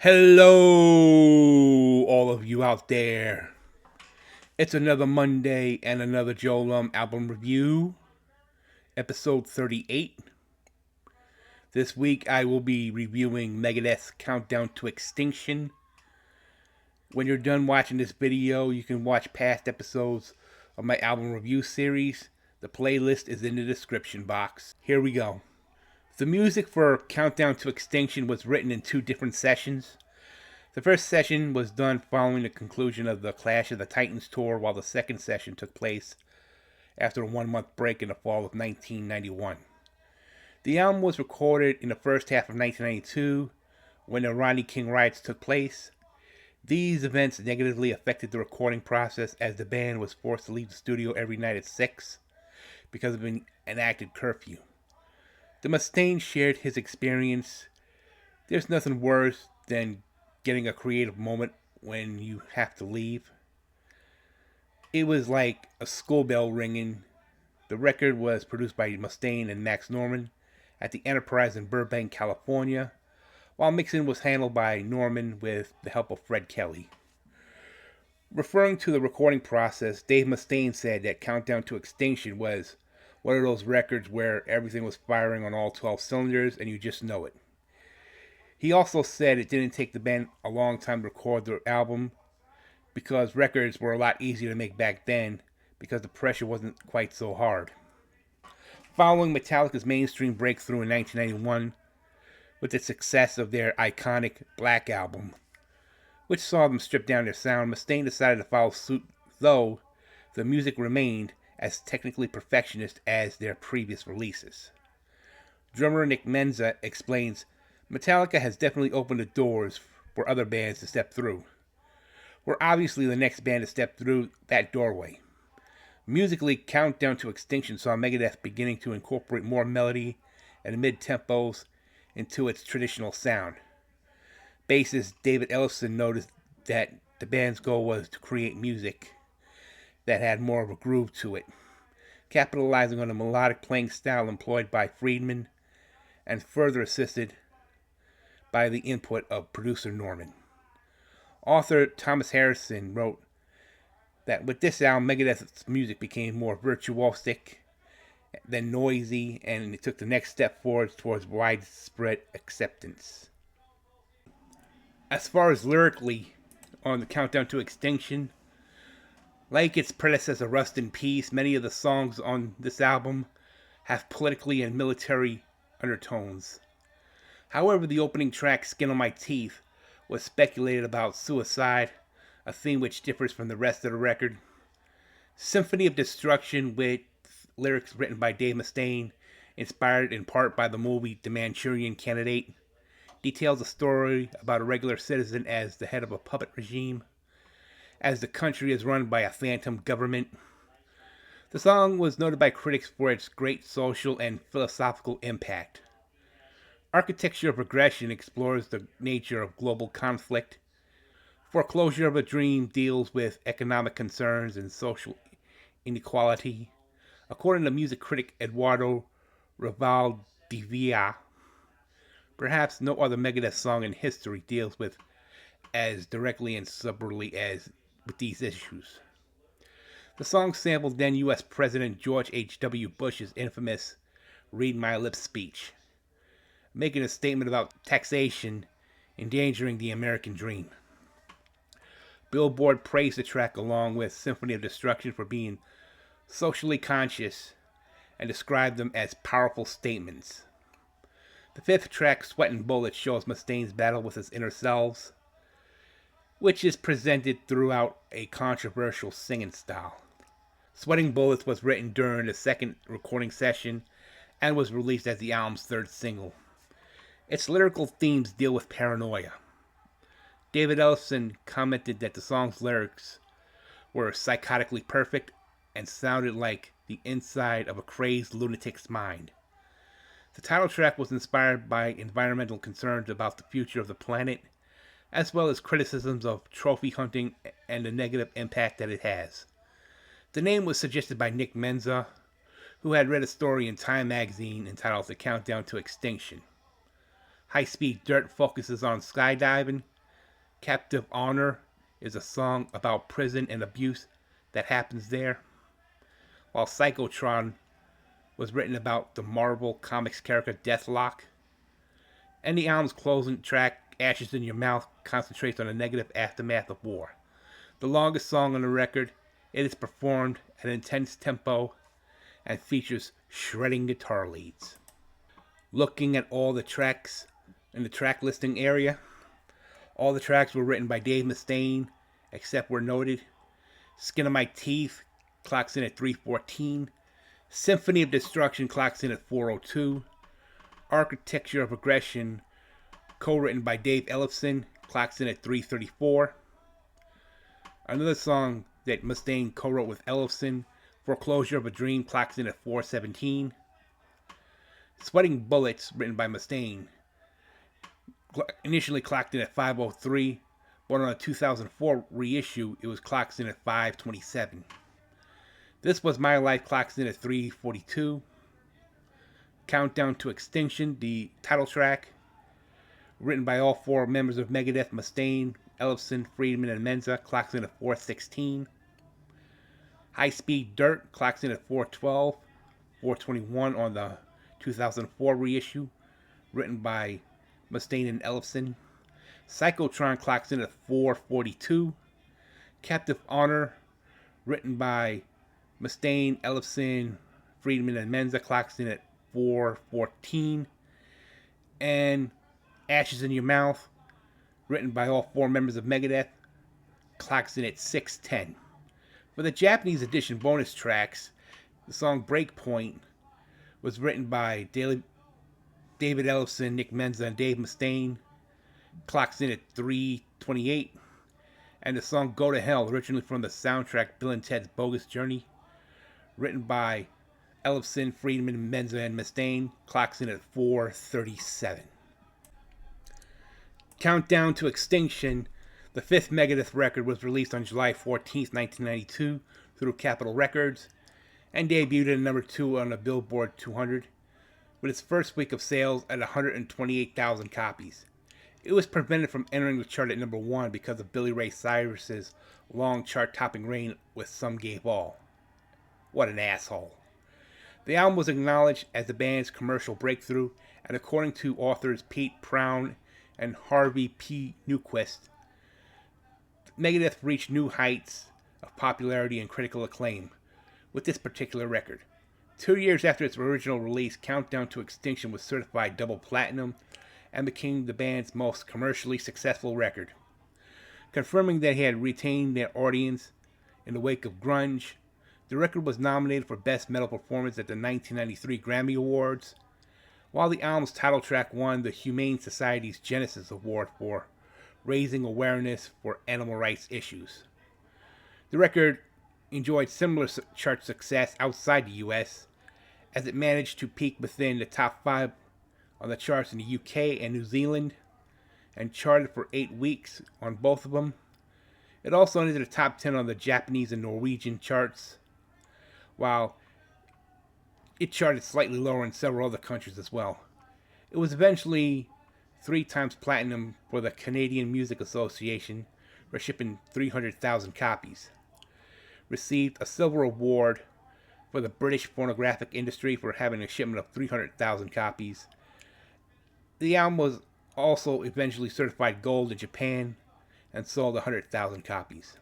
Hello, all of you out there. It's another Monday and another Joel album review, episode 38. This week I will be reviewing Megadeth's Countdown to Extinction. When you're done watching this video, you can watch past episodes of my album review series. The playlist is in the description box. Here we go. The music for Countdown to Extinction was written in two different sessions. The first session was done following the conclusion of the Clash of the Titans tour, while the second session took place after a 1-month break in the fall of 1991. The album was recorded in the first half of 1992, when the Rodney King riots took place. These events negatively affected the recording process, as the band was forced to leave the studio every night at 6 because of an enacted curfew. The Mustaine shared his experience. There's nothing worse than getting a creative moment when you have to leave. It was like a school bell ringing. The record was produced by Mustaine and Max Norman at the Enterprise in Burbank, California, while mixing was handled by Norman with the help of Fred Kelly. Referring to the recording process, Dave Mustaine said that Countdown to Extinction was one of those records where everything was firing on all 12 cylinders and you just know it. He also said it didn't take the band a long time to record their album because records were a lot easier to make back then because the pressure wasn't quite so hard. Following Metallica's mainstream breakthrough in 1991 with the success of their iconic Black Album, which saw them strip down their sound, Mustaine decided to follow suit, though the music remained as technically perfectionist as their previous releases. Drummer Nick Menza explains, Metallica has definitely opened the doors for other bands to step through. We're obviously the next band to step through that doorway. Musically, Countdown to Extinction saw Megadeth beginning to incorporate more melody and mid-tempos into its traditional sound. Bassist David Ellison noticed that the band's goal was to create music that had more of a groove to it, capitalizing on the melodic playing style employed by Friedman and further assisted by the input of producer Norman. Author Thomas Harrison wrote that with this album, Megadeth's music became more virtuosic than noisy, and it took the next step forward towards widespread acceptance. As far as lyrically, on the Countdown to Extinction, like its predecessor Rust in Peace, many of the songs on this album have politically and military undertones. However, the opening track, Skin on My Teeth, was speculated about suicide, a theme which differs from the rest of the record. Symphony of Destruction, with lyrics written by Dave Mustaine, inspired in part by the movie The Manchurian Candidate, details a story about a regular citizen as the head of a puppet regime, as the country is run by a phantom government. The song was noted by critics for its great social and philosophical impact. Architecture of Regression explores the nature of global conflict. Foreclosure of a Dream deals with economic concerns and social inequality. According to music critic Eduardo Rivaldivia, perhaps no other Megadeth song in history deals with as directly and subtly as with these issues. The song sampled then U.S. President George H.W. Bush's infamous Read My Lips speech, making a statement about taxation endangering the American dream. Billboard praised the track along with Symphony of Destruction for being socially conscious and described them as powerful statements. The fifth track, Sweatin' Bullets, shows Mustaine's battle with his inner selves, which is presented throughout a controversial singing style. Sweating Bullets was written during the second recording session and was released as the album's third single. Its lyrical themes deal with paranoia. David Ellison commented that the song's lyrics were psychotically perfect and sounded like the inside of a crazed lunatic's mind. The title track was inspired by environmental concerns about the future of the planet, as well as criticisms of trophy hunting and the negative impact that it has. The name was suggested by Nick Menza, who had read a story in Time magazine entitled The Countdown to Extinction. High Speed Dirt focuses on skydiving, Captive Honor is a song about prison and abuse that happens there, while Psychotron was written about the Marvel Comics character Deathlock. And the album's closing track, Ashes in Your Mouth, concentrates on the negative aftermath of war. The longest song on the record, it is performed at an intense tempo and features shredding guitar leads. Looking at all the tracks in the track listing area, all the tracks were written by Dave Mustaine, except where noted. Skin of My Teeth clocks in at 314. Symphony of Destruction clocks in at 402. Architecture of Aggression, co-written by Dave Ellefson, clocks in at 334. Another song that Mustaine co-wrote with Ellefson, Foreclosure of a Dream, clocks in at 417. Sweating Bullets, written by Mustaine, initially clocked in at 503, but on a 2004 reissue, it was clocked in at 527. This Was My Life clocks in at 342. Countdown to Extinction, the title track, written by all four members of Megadeth, Mustaine, Ellefson, Friedman, and Menza, clocks in at 416. High Speed Dirt clocks in at 412, 421 on the 2004 reissue, written by Mustaine and Ellefson. Psychotron clocks in at 442. Captive Honor, written by Mustaine, Ellefson, Friedman, and Menza, clocks in at 414. And Ashes in Your Mouth, written by all four members of Megadeth, clocks in at 610. For the Japanese edition bonus tracks, the song Breakpoint was written by David Ellefson, Nick Menza, and Dave Mustaine, clocks in at 328. And the song Go to Hell, originally from the soundtrack Bill and Ted's Bogus Journey, written by Ellefson, Friedman, Menza, and Mustaine, clocks in at 437. Countdown to Extinction, the fifth Megadeth record, was released on July 14, 1992 through Capitol Records and debuted at number 2 on the Billboard 200 with its first week of sales at 128,000 copies. It was prevented from entering the chart at number 1 because of Billy Ray Cyrus's long chart-topping reign with Some Gave All. What an asshole. The album was acknowledged as the band's commercial breakthrough, and according to authors Pete Brown and Harvey P. Newquist, Megadeth reached new heights of popularity and critical acclaim with this particular record. 2 years after its original release, Countdown to Extinction was certified double platinum and became the band's most commercially successful record. Confirming that he had retained their audience in the wake of grunge, the record was nominated for Best Metal Performance at the 1993 Grammy Awards, while the album's title track won the Humane Society's Genesis Award for raising awareness for animal rights issues. The record enjoyed similar chart success outside the US, as it managed to peak within the top 5 on the charts in the UK and New Zealand, and charted for 8 weeks on both of them. It also entered the top 10 on the Japanese and Norwegian charts, while it charted slightly lower in several other countries as well. It was eventually 3 times platinum for the Canadian Music Association for shipping 300,000 copies. Received a silver award for the British phonographic industry for having a shipment of 300,000 copies. The album was also eventually certified gold in Japan and sold 100,000 copies.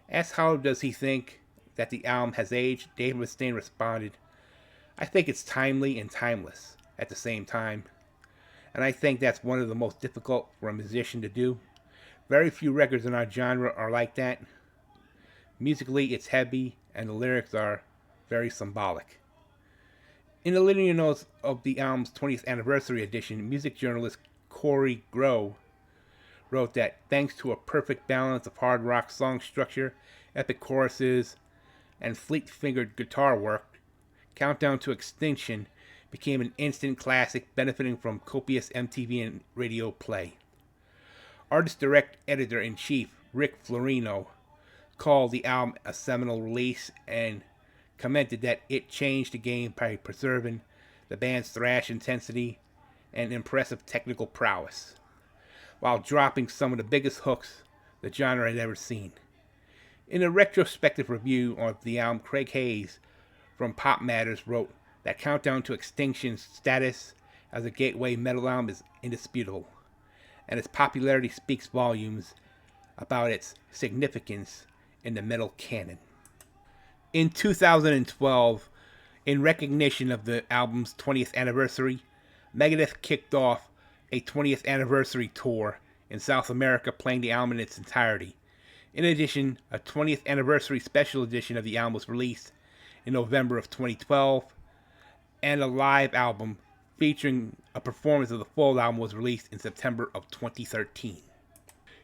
Asked how does he think that the album has aged, Dave Mustaine responded, "I think it's timely and timeless at the same time. And I think that's one of the most difficult for a musician to do. Very few records in our genre are like that. Musically, it's heavy, and the lyrics are very symbolic." In the liner notes of the album's 20th anniversary edition, music journalist Corey Grow wrote that thanks to a perfect balance of hard rock song structure, epic choruses, and fleet-fingered guitar work, Countdown to Extinction became an instant classic, benefiting from copious MTV and radio play. Artist Direct Editor-in-Chief Rick Florino called the album a seminal release and commented that it changed the game by preserving the band's thrash intensity and impressive technical prowess. while dropping some of the biggest hooks the genre had ever seen. In a retrospective review of the album, Craig Hayes from Pop Matters wrote that Countdown to Extinction's status as a gateway metal album is indisputable, and its popularity speaks volumes about its significance in the metal canon. In 2012, in recognition of the album's 20th anniversary, Megadeth kicked off a 20th anniversary tour in South America, playing the album in its entirety. In addition, a 20th anniversary special edition of the album was released in November of 2012, and a live album featuring a performance of the full album was released in September of 2013.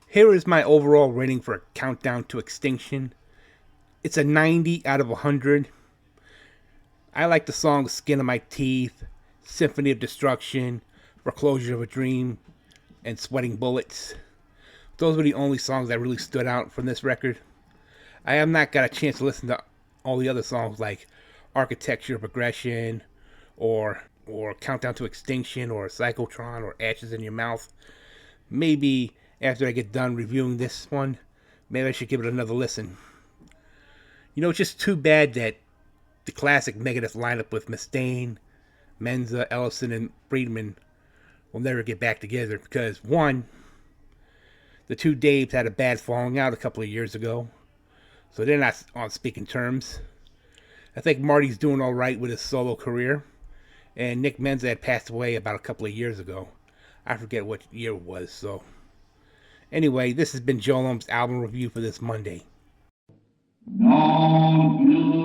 Here is my overall rating for Countdown to Extinction. It's a 90 out of 100. I like the songs Skin of My Teeth, Symphony of Destruction, Foreclosure of a Dream, and Sweating Bullets. Those were the only songs that really stood out from this record. I have not got a chance to listen to all the other songs like Architecture of Progression, or Countdown to Extinction, or Psychotron, or Ashes in Your Mouth. Maybe after I get done reviewing this one, maybe I should give it another listen. You know, it's just too bad that the classic Megadeth lineup with Mustaine, Menza, Ellison, and Friedman will never get back together because, one, the two Daves had a bad falling out a couple of years ago, so they're not on speaking terms. I think Marty's doing all right with his solo career, and Nick Menza had passed away about a couple of years ago. I forget what year it was, so. Anyway, this has been Joe Lum's album review for this Monday. No.